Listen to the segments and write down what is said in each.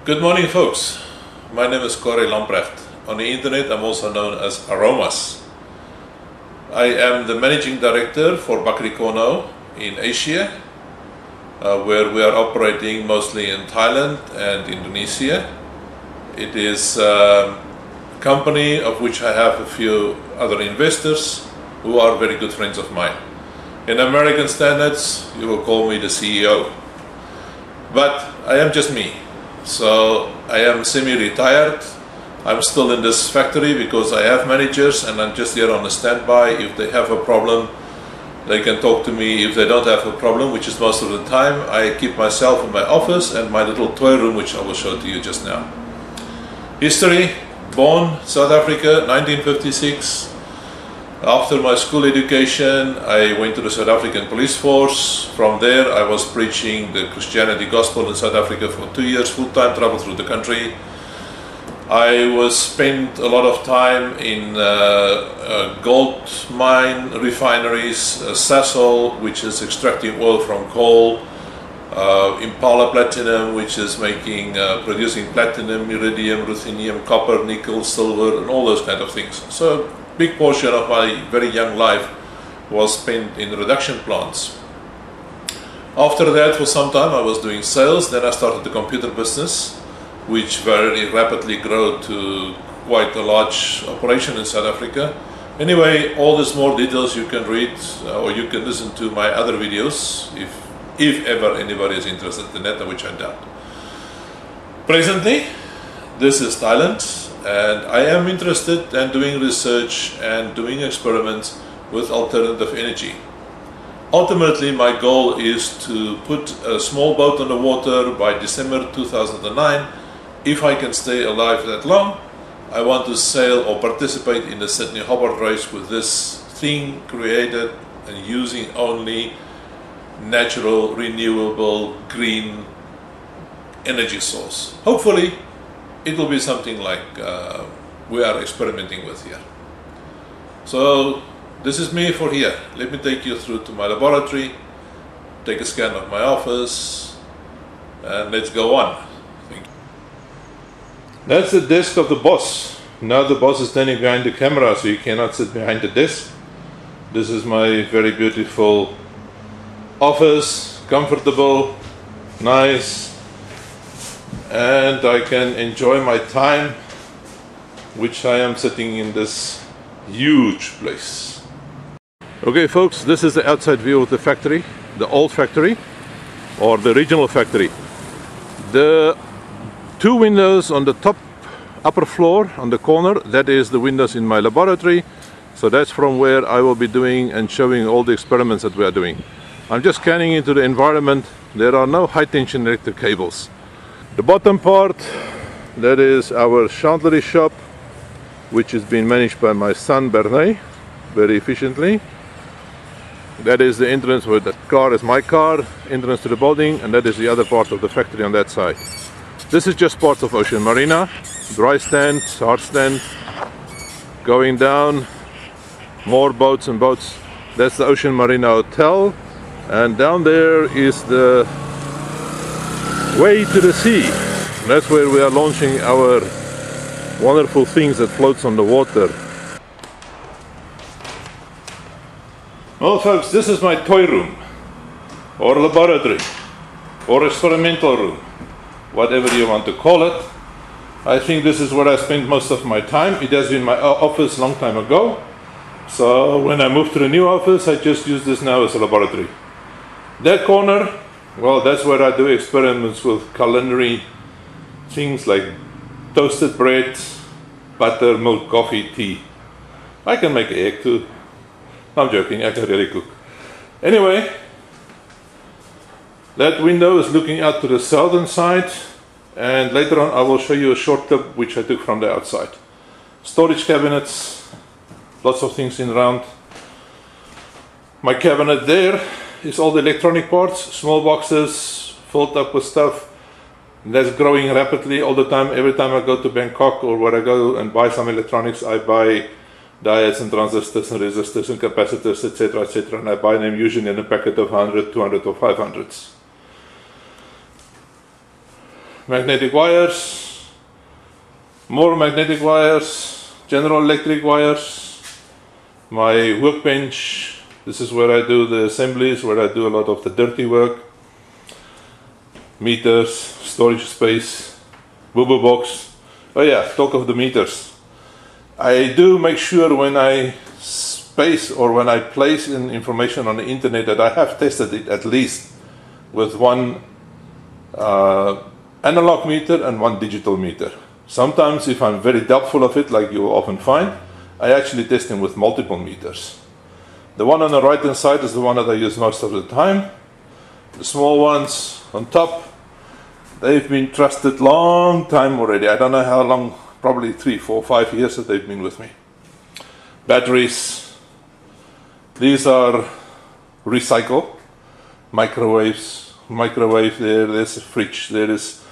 Good morning, folks. My name is Corrie Lamprecht. On the internet, I'm also known as Aromaz. I am the managing director for Bakri Cono in Asia, where we are operating mostly in Thailand and Indonesia. It is a company of which I have a few other investors who are very good friends of mine. In American standards, you will call me the CEO. But I am just me. So I am semi-retired. I'm still in this factory because I have managers and I'm just here on a standby. If they have a problem, they can talk to me. If they don't have a problem, which is most of the time, I keep myself in my office and my little toy room, which I will show to you just now. History: born South Africa, 1956. After my school education, I went to the South African police force. From there, I was preaching the Christianity gospel in South Africa for 2 years, full-time, travel through the country. I spent a lot of time in gold mine refineries, Sasol, which is extracting oil from coal, Impala Platinum, which is producing platinum, iridium, ruthenium, copper, nickel, silver, and all those kind of things. So big portion of my very young life was spent in reduction plants. After that, for some time, I was doing sales. Then I started the computer business, which very rapidly grew to quite a large operation in South Africa. Anyway, all these more details you can read or you can listen to my other videos if ever anybody is interested in that, which I doubt. Presently, this is Thailand, and I am interested in doing research and doing experiments with alternative energy. Ultimately, my goal is to put a small boat on the water by December 2009. If I can stay alive that long, I want to sail or participate in the Sydney-Hobart race with this thing created and using only natural, renewable, green energy source. Hopefully, it will be something like we are experimenting with here. So this is me for here. Let me take you through to my laboratory, take a scan of my office, and let's go on. Thank you. That's the desk of the boss. Now the boss is standing behind the camera, so you cannot sit behind the desk. This is my very beautiful office, comfortable, nice, and I can enjoy my time, which I am sitting in this huge place. Okay, folks, this is the outside view of the factory, the old factory, or the original factory. The two windows on the top upper floor on the corner, that is the windows in my laboratory. So that's from where I will be doing and showing all the experiments that we are doing. I'm just scanning into the environment. There are no high tension electric cables. The bottom part, that is our chandlery shop, which is being managed by my son Bernie very efficiently. That is the entrance where that car is my car, entrance to the building, and that is the other part of the factory on that side. This is just part of Ocean Marina, dry stand, hard stand, going down, more boats and boats. That's the Ocean Marina Hotel, and down there is the way to the sea. That's where we are launching our wonderful things that floats on the water. Well, folks, this is my toy room, or laboratory, or experimental room, whatever you want to call it. I think this is where I spend most of my time. It has been my office a long time ago. So when I moved to the new office, I just use this now as a laboratory. That corner, well, that's where I do experiments with culinary things like toasted bread, butter, milk, coffee, tea. I can make an egg too. I'm joking, I can really cook. Anyway, that window is looking out to the southern side, and later on I will show you a short clip which I took from the outside. Storage cabinets, lots of things in around. My cabinet there is all the electronic parts, small boxes filled up with stuff. That's growing rapidly all the time. Every time I go to Bangkok or where I go and buy some electronics, I buy diodes and transistors and resistors and capacitors, etc., and I buy them usually in a packet of 100, 200 or 500s. magnetic wires, more magnetic wires, General Electric wires, my workbench. This is where I do the assemblies, where I do a lot of the dirty work. Meters, storage space, boo-boo box. Oh yeah, talk of the meters. I do make sure when I space or when I place in information on the internet that I have tested it at least with one analog meter and one digital meter. Sometimes if I'm very doubtful of it, like you will often find, I actually test them with multiple meters. The one on the right hand side is the one that I use most of the time. The small ones on top, they've been trusted long time already. I don't know how long, probably 3, 4, 5 years that they've been with me. Batteries, these are recycle. Microwave there's a fridge, there is,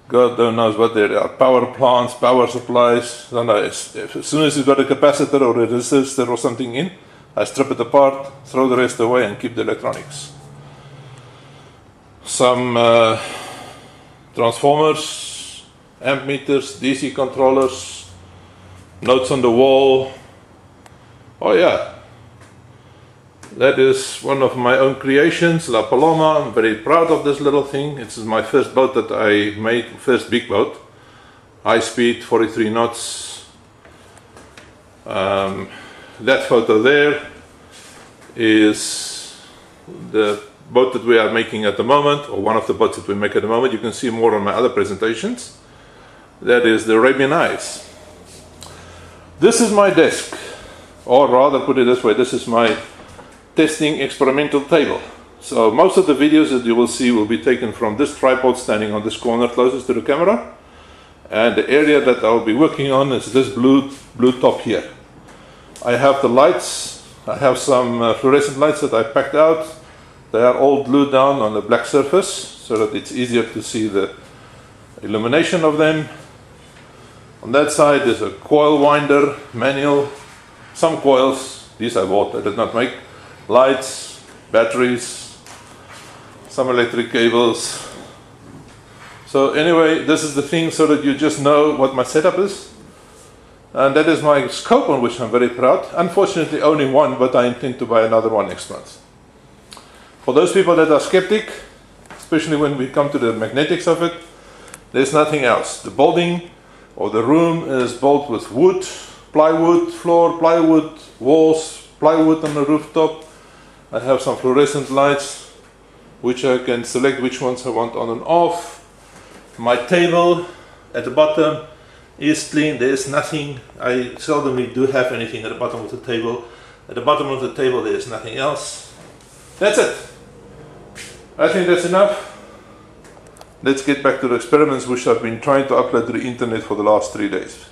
God knows what there are, power plants, power supplies. Don't know, as soon as you've got a capacitor or a resistor or something in, I strip it apart, throw the rest away and keep the electronics. Some transformers, amp meters, DC controllers, notes on the wall. Oh yeah, that is one of my own creations, La Paloma. I'm very proud of this little thing. It's my first boat that I made, first big boat. High speed, 43 knots. That photo there is the boat that we are making at the moment, or one of the boats that we make at the moment. You can see more on my other presentations. That is the Arabian Nights. This is my desk, or rather put it this way, this is my testing experimental table. So most of the videos that you will see will be taken from this tripod standing on this corner closest to the camera, and the area that I'll be working on is this blue top here. I have the lights. I have some fluorescent lights that I packed out. They are all glued down on the black surface so that it's easier to see the illumination of them. On that side is a coil winder manual, some coils, these I bought, I did not make, lights, batteries, some electric cables. So anyway, this is the thing so that you just know what my setup is. And that is my scope, on which I'm very proud. Unfortunately only one, but I intend to buy another one next month. For those people that are skeptic, especially when we come to the magnetics of it, there's nothing else. The building or the room is built with wood, plywood floor, plywood walls, plywood on the rooftop. I have some fluorescent lights which I can select which ones I want on and off. My table at the bottom is clean. There is nothing. I seldomly do have anything at the bottom of the table. At the bottom of the table there is nothing else. That's it. I think that's enough. Let's get back to the experiments which I've been trying to upload to the internet for the last 3 days.